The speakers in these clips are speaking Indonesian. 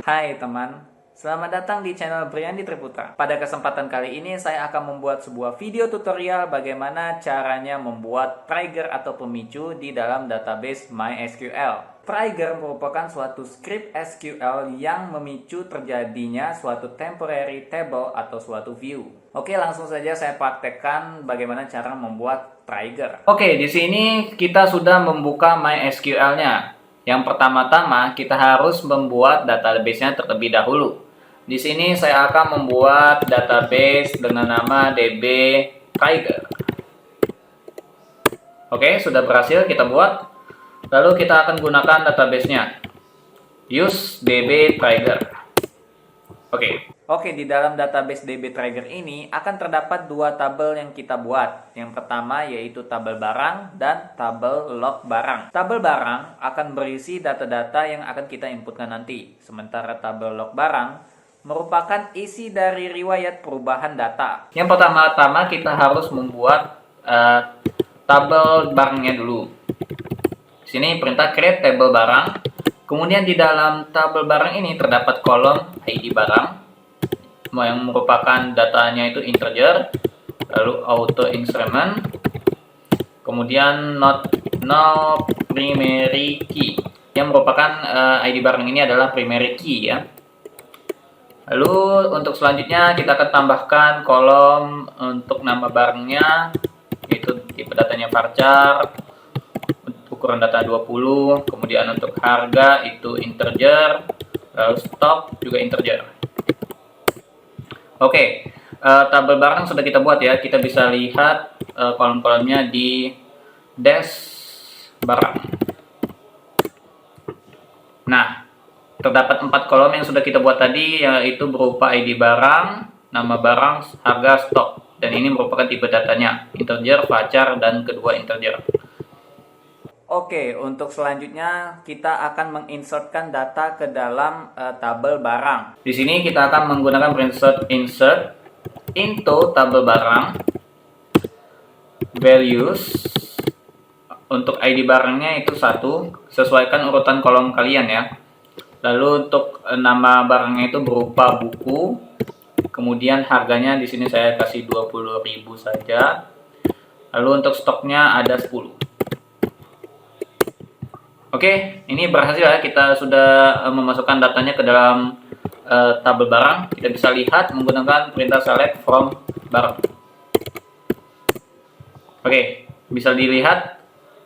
Hai teman, selamat datang di channel Briandi Triputra. Pada kesempatan kali ini saya akan membuat sebuah video tutorial bagaimana caranya membuat trigger atau pemicu di dalam database MySQL. Trigger merupakan suatu script SQL yang memicu terjadinya suatu temporary table atau suatu view. Oke, langsung saja saya praktekkan bagaimana cara membuat trigger. Oke, di sini kita sudah membuka MySQL-nya. Yang pertama-tama kita harus membuat database-nya terlebih dahulu. Di sini saya akan membuat database dengan nama DB Trigger. Oke, sudah berhasil kita buat. Lalu kita akan gunakan database-nya. Use DB Trigger. Oke, di dalam database DB Trigger ini akan terdapat dua tabel yang kita buat. Yang pertama yaitu tabel barang dan tabel log barang. Tabel barang akan berisi data-data yang akan kita inputkan nanti. Sementara tabel log barang merupakan isi dari riwayat perubahan data. Yang pertama-tama kita harus membuat tabel barangnya dulu. Di sini perintah create table barang. Kemudian di dalam tabel barang ini terdapat kolom ID barang yang merupakan datanya itu integer, lalu auto increment, kemudian no primary key yang merupakan ID barang ini adalah primary key ya. Lalu untuk selanjutnya kita akan tambahkan kolom untuk nama barangnya, yaitu tipe datanya varchar, ukuran data 20, kemudian untuk harga itu integer, lalu stok juga integer. Oke, tabel barang sudah kita buat ya. Kita bisa lihat kolom-kolomnya di dash barang. Nah, terdapat 4 kolom yang sudah kita buat tadi, yaitu berupa ID barang, nama barang, harga, stok. Dan ini merupakan tipe datanya, integer, varchar, dan kedua integer. Oke, untuk selanjutnya kita akan menginsertkan data ke dalam tabel barang. Di sini kita akan menggunakan insert into tabel barang, values. Untuk ID barangnya itu 1, sesuaikan urutan kolom kalian ya. Lalu untuk nama barangnya itu berupa buku. Kemudian harganya di sini saya kasih 20.000 saja. Lalu untuk stoknya ada 10. Oke, ini berhasil ya, kita sudah memasukkan datanya ke dalam tabel barang. Kita bisa lihat menggunakan perintah select from barang. Oke, bisa dilihat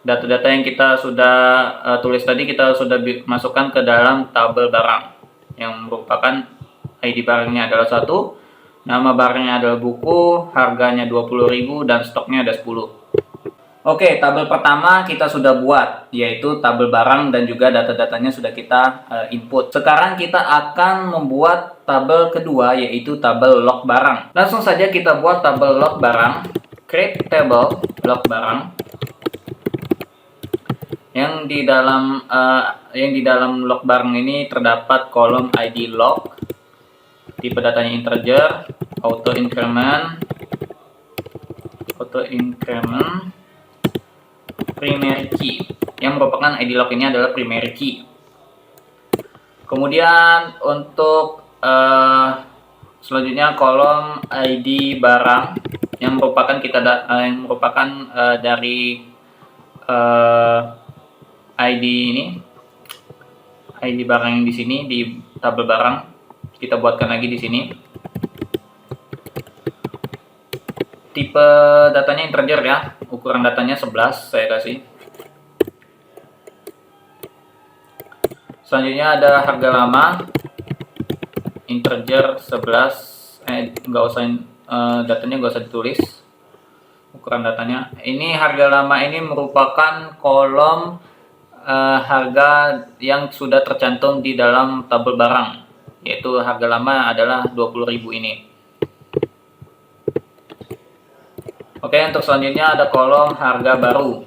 data-data yang kita sudah tulis tadi kita sudah masukkan ke dalam tabel barang yang merupakan ID barangnya adalah 1, nama barangnya adalah buku, harganya 20.000 dan stoknya ada 10. Oke, tabel pertama kita sudah buat, yaitu tabel barang dan juga data-datanya sudah kita input. Sekarang kita akan membuat tabel kedua, yaitu tabel log barang. Langsung saja kita buat tabel log barang, create table log barang. Yang di dalam log barang ini terdapat kolom ID log, tipe datanya integer, auto increment, primary key yang merupakan ID log ini adalah primary key. Kemudian untuk selanjutnya kolom ID barang yang merupakan dari ID ini, ID barang yang di sini di tabel barang kita buatkan lagi di sini. Tipe datanya integer ya, ukuran datanya 11 saya kasih. Selanjutnya ada harga lama, integer 11, datanya nggak usah ditulis, ukuran datanya. Ini harga lama ini merupakan kolom harga yang sudah tercantum di dalam tabel barang, yaitu harga lama adalah 20.000 ini. Oke, untuk selanjutnya ada kolom harga baru,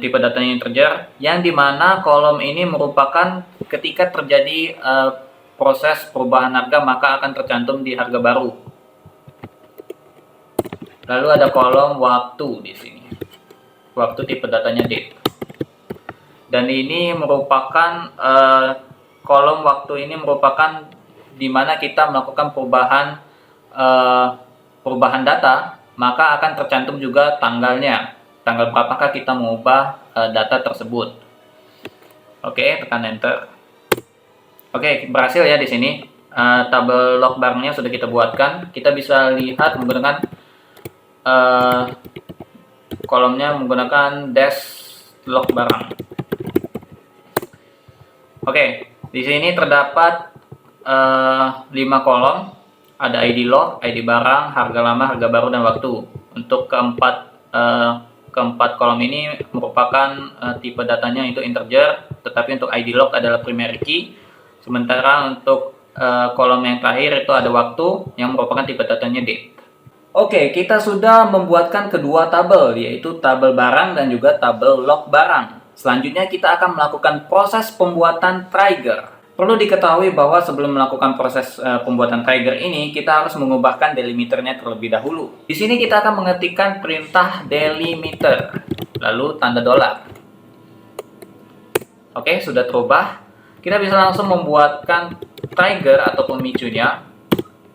tipe datanya integer, yang dimana kolom ini merupakan ketika terjadi proses perubahan harga maka akan tercantum di harga baru. Lalu ada kolom waktu di sini, waktu tipe datanya date. Dan ini merupakan kolom waktu ini merupakan di mana kita melakukan perubahan data, maka akan tercantum juga tanggalnya. Tanggal berapakah kita mengubah data tersebut. Oke, tekan enter. Oke, berhasil ya di sini. Tabel log barangnya sudah kita buatkan. Kita bisa lihat menggunakan kolomnya menggunakan dash log barang. Oke, di sini terdapat 5 kolom. Ada ID log, ID barang, harga lama, harga baru, dan waktu. Untuk keempat kolom ini merupakan tipe datanya itu integer, tetapi untuk ID log adalah primary key. Sementara untuk kolom yang terakhir itu ada waktu yang merupakan tipe datanya date. Oke, kita sudah membuatkan kedua tabel, yaitu tabel barang dan juga tabel log barang. Selanjutnya kita akan melakukan proses pembuatan trigger. Perlu diketahui bahwa sebelum melakukan proses pembuatan trigger ini, kita harus mengubahkan delimiternya terlebih dahulu. Di sini kita akan mengetikkan perintah delimiter, lalu tanda $. Oke, sudah terubah. Kita bisa langsung membuatkan trigger atau pemicunya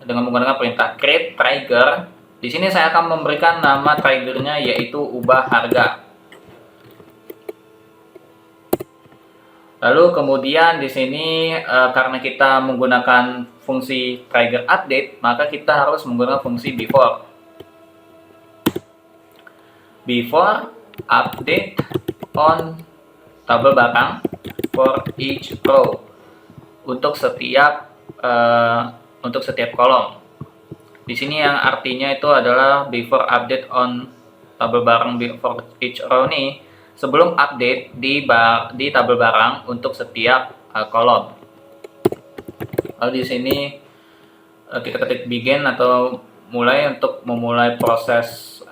dengan menggunakan perintah create trigger. Di sini saya akan memberikan nama triggernya yaitu ubah harga. Lalu kemudian di sini karena kita menggunakan fungsi trigger update, maka kita harus menggunakan fungsi before. Before update on tabel barang for each row untuk setiap kolom. Di sini yang artinya itu adalah before update on tabel barang for each row nih. Sebelum update di tabel barang untuk setiap kolom. Lalu di sini kita ketik begin atau mulai untuk memulai proses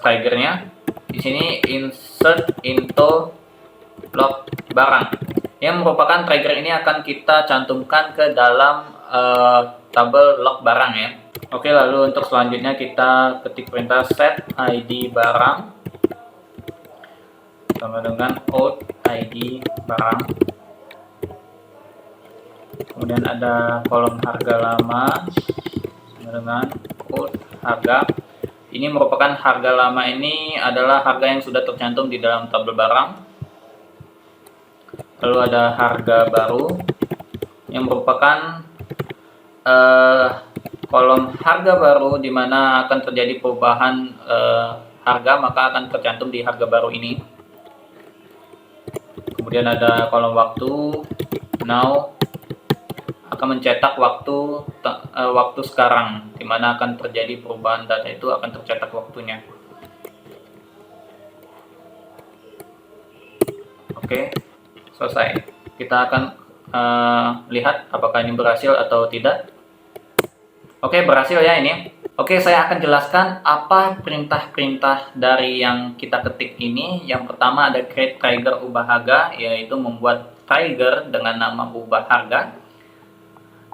triggernya. Di sini insert into log barang. Yang merupakan trigger ini akan kita cantumkan ke dalam tabel log barang ya. Oke, lalu untuk selanjutnya kita ketik perintah set ID barang sama dengan out ID barang. Kemudian ada kolom harga lama sama dengan out harga. Ini merupakan harga lama, ini adalah harga yang sudah tercantum di dalam tabel barang. Lalu ada harga baru yang merupakan kolom harga baru di mana akan terjadi perubahan harga, maka akan tercantum di harga baru ini. Kemudian ada kolom waktu, now akan mencetak waktu sekarang, di mana akan terjadi perubahan data itu akan tercetak waktunya. Oke, selesai. Kita akan lihat apakah ini berhasil atau tidak. Oke, berhasil ya ini. Oke, saya akan jelaskan apa perintah-perintah dari yang kita ketik ini. Yang pertama ada create trigger ubah harga, yaitu membuat trigger dengan nama ubah harga.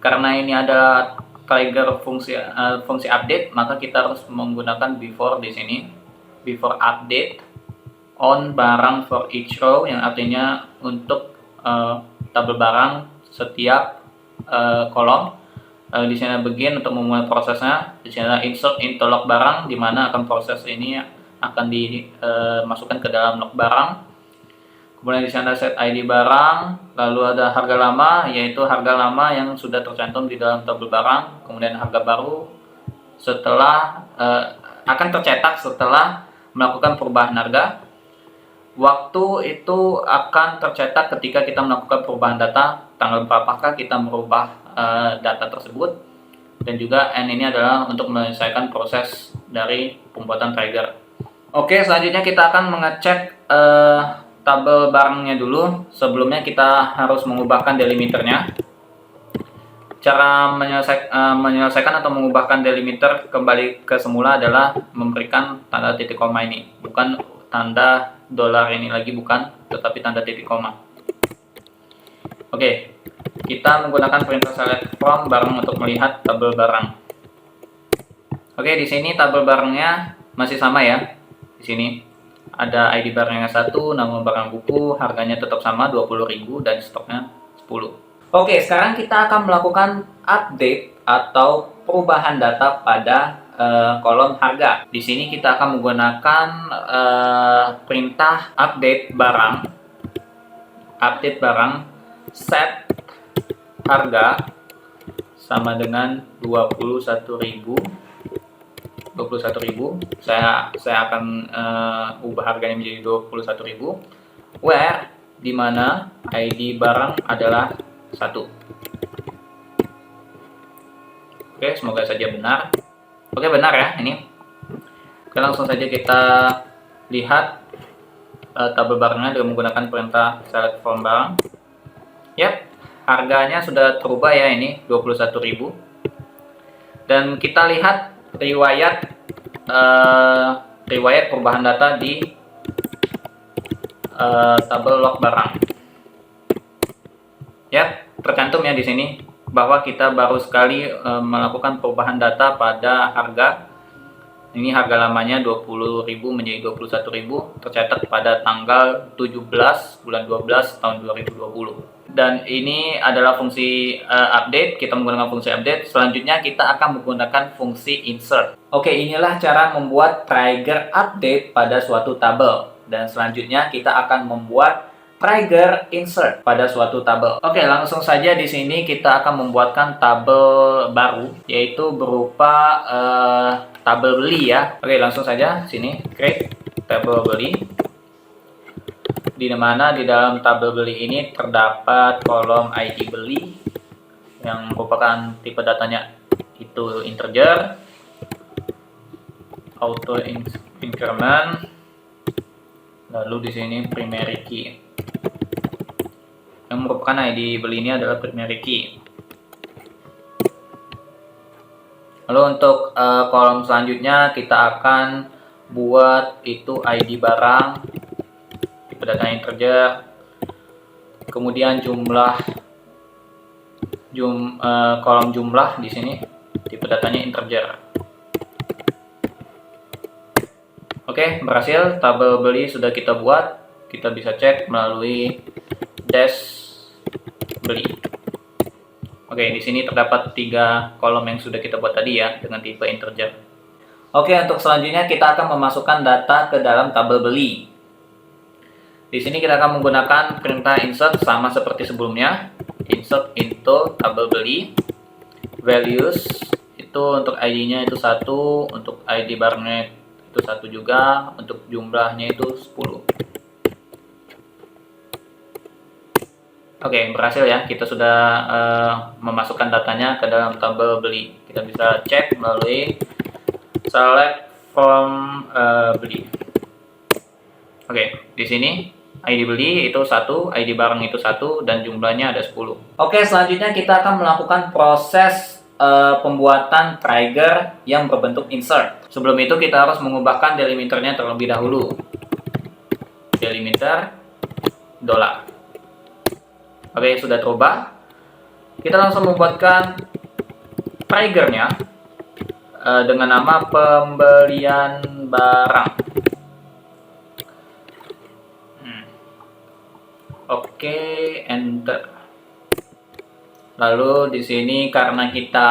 Karena ini ada trigger fungsi update, maka kita harus menggunakan before di sini. Before update on barang for each row, yang artinya untuk tabel barang setiap kolom. Di sini begin untuk memulai prosesnya. Di sini insert into log barang, di mana akan proses ini akan dimasukkan ke dalam log barang. Kemudian di sana set ID barang, lalu ada harga lama, yaitu harga lama yang sudah tercantum di dalam tabel barang. Kemudian harga baru akan tercetak setelah melakukan perubahan harga. Waktu itu akan tercetak ketika kita melakukan perubahan data, tanggal berapakah kita merubah data tersebut. Dan juga N ini adalah untuk menyelesaikan proses dari pembuatan trigger. Oke, selanjutnya kita akan mengecek tabel barangnya dulu. Sebelumnya kita harus mengubahkan delimiternya. Cara menyelesaikan atau mengubahkan delimiter kembali ke semula adalah memberikan tanda titik koma ini, bukan tanda dolar ini lagi, bukan, tetapi tanda titik koma. Oke, kita menggunakan perintah select from barang untuk melihat tabel barang. Oke, di sini tabel barangnya masih sama ya. Di sini ada ID barangnya 1, nama barang buku, harganya tetap sama 20.000 dan stoknya 10. Oke, sekarang kita akan melakukan update atau perubahan data pada kolom harga. Di sini kita akan menggunakan perintah update barang set harga sama dengan 21.000. Saya akan ubah harganya menjadi 21.000, where dimana ID barang adalah 1. Oke, semoga saja benar. Oke, benar ya ini. Oke, langsung saja kita lihat tabel barangnya dengan menggunakan perintah select from barang. Yap, harganya sudah terubah ya, ini 21.000. Dan kita lihat riwayat perubahan data di tabel log barang. Yap, tercantum ya di sini bahwa kita baru sekali melakukan perubahan data pada harga. Ini harga lamanya 20.000 menjadi 21.000, tercatat pada tanggal 17 bulan 12 tahun 2020. Dan ini adalah fungsi update. Kita menggunakan fungsi update. Selanjutnya kita akan menggunakan fungsi insert. Oke, inilah cara membuat trigger update pada suatu tabel. Dan selanjutnya kita akan membuat trigger insert pada suatu tabel. Oke, langsung saja di sini kita akan membuatkan tabel baru, yaitu berupa tabel beli ya. Oke, langsung saja sini create tabel beli, di mana di dalam tabel beli ini terdapat kolom ID beli yang merupakan tipe datanya itu integer, auto increment, lalu di sini primary key. Yang merupakan ID beli ini adalah primary key. Lalu untuk kolom selanjutnya kita akan buat itu ID barang, tipe data integer, kemudian kolom jumlah di sini tipe datanya integer. Oke, berhasil. Tabel beli sudah kita buat. Kita bisa cek melalui dash beli. Oke, di sini terdapat 3 kolom yang sudah kita buat tadi ya dengan tipe integer. Oke, untuk selanjutnya kita akan memasukkan data ke dalam tabel beli. Di sini kita akan menggunakan perintah insert sama seperti sebelumnya. Insert into tabel beli. Values itu untuk ID-nya itu 1, untuk ID barangnya itu 1 juga, untuk jumlahnya itu 10. Oke, berhasil ya. Kita sudah memasukkan datanya ke dalam tabel beli. Kita bisa cek melalui select from beli. Oke, di sini ID beli itu 1, ID barang itu 1, dan jumlahnya ada 10. Oke, selanjutnya kita akan melakukan proses pembuatan trigger yang berbentuk insert. Sebelum itu kita harus mengubahkan delimiternya terlebih dahulu. Delimiter $. Oke, sudah terubah. Kita langsung membuatkan triggernya dengan nama pembelian barang. Oke, enter. Lalu di sini karena kita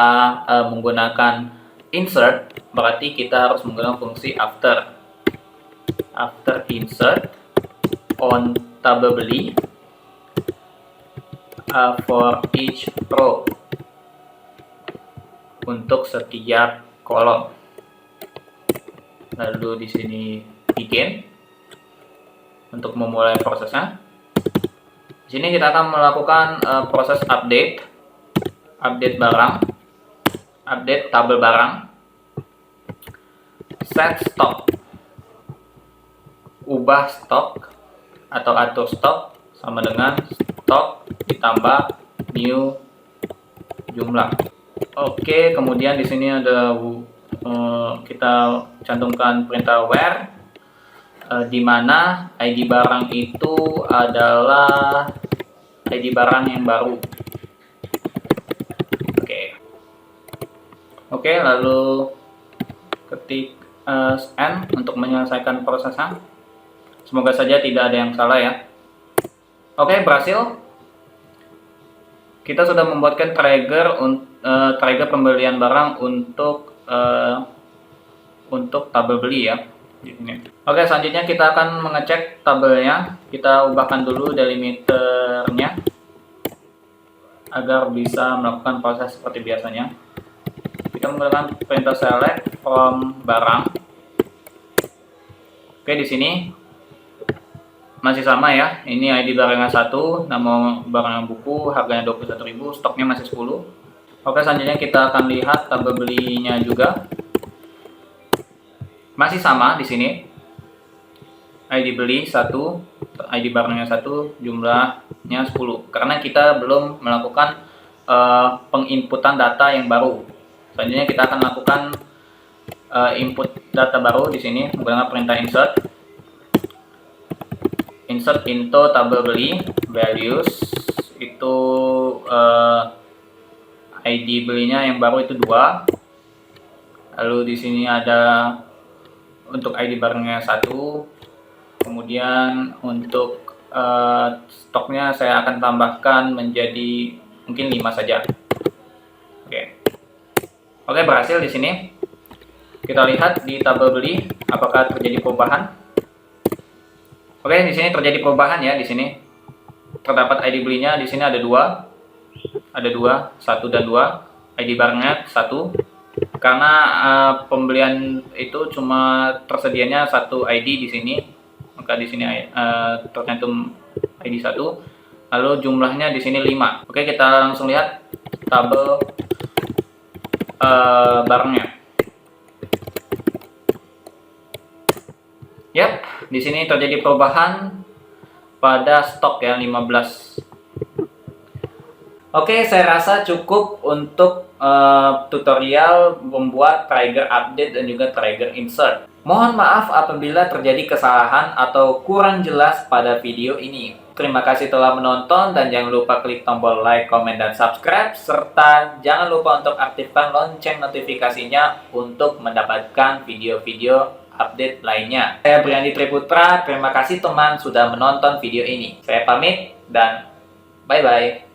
menggunakan insert, berarti kita harus menggunakan fungsi after. After insert on tabel beli. For each row, untuk setiap kolom. Lalu di sini begin untuk memulai prosesnya. Di sini kita akan melakukan proses update barang, update tabel barang, set stock, ubah stok atau atur stok sama dengan stok ditambah new jumlah. Oke, kemudian di sini ada kita cantumkan perintah where, di mana ID barang itu adalah ID barang yang baru. Oke, lalu ketik n untuk menyelesaikan prosesnya. Semoga saja tidak ada yang salah ya. Oke, berhasil. Kita sudah membuatkan trigger pembelian barang untuk tabel beli ya. Oke, selanjutnya kita akan mengecek tabelnya. Kita ubahkan dulu delimiternya agar bisa melakukan proses seperti biasanya. Kita menggunakan perintah select from barang. Oke, di sini masih sama ya. Ini ID barangnya 1, nama barang buku, harganya 21.000, stoknya masih 10. Oke, selanjutnya kita akan lihat tabel belinya juga. Masih sama di sini. ID beli 1, ID barangnya 1, jumlahnya 10. Karena kita belum melakukan penginputan data yang baru. Selanjutnya kita akan lakukan input data baru di sini menggunakan perintah insert into tabel beli values. Itu ID belinya yang baru itu 2. Lalu di sini ada untuk ID barangnya 1. Kemudian untuk stoknya saya akan tambahkan menjadi mungkin 5 saja. Oke, berhasil di sini. Kita lihat di tabel beli apakah terjadi perubahan. Oke, di sini terjadi perubahan ya. Di sini terdapat ID belinya, di sini ada 2. Ada 2, 1 dan 2. ID barangnya 1. Karena pembelian itu cuma tersedianya 1 ID di sini, maka di sini tercantum ID 1. Lalu jumlahnya di sini 5. Oke, kita langsung lihat tabel barangnya. Yap, di sini terjadi perubahan pada stok ya 15. Oke, saya rasa cukup untuk tutorial membuat trigger update dan juga trigger insert. Mohon maaf apabila terjadi kesalahan atau kurang jelas pada video ini. Terima kasih telah menonton dan jangan lupa klik tombol like, comment, dan subscribe. Serta jangan lupa untuk aktifkan lonceng notifikasinya untuk mendapatkan video-video update lainnya. Saya Briandi Triputra, terima kasih teman sudah menonton video ini. Saya pamit dan bye-bye.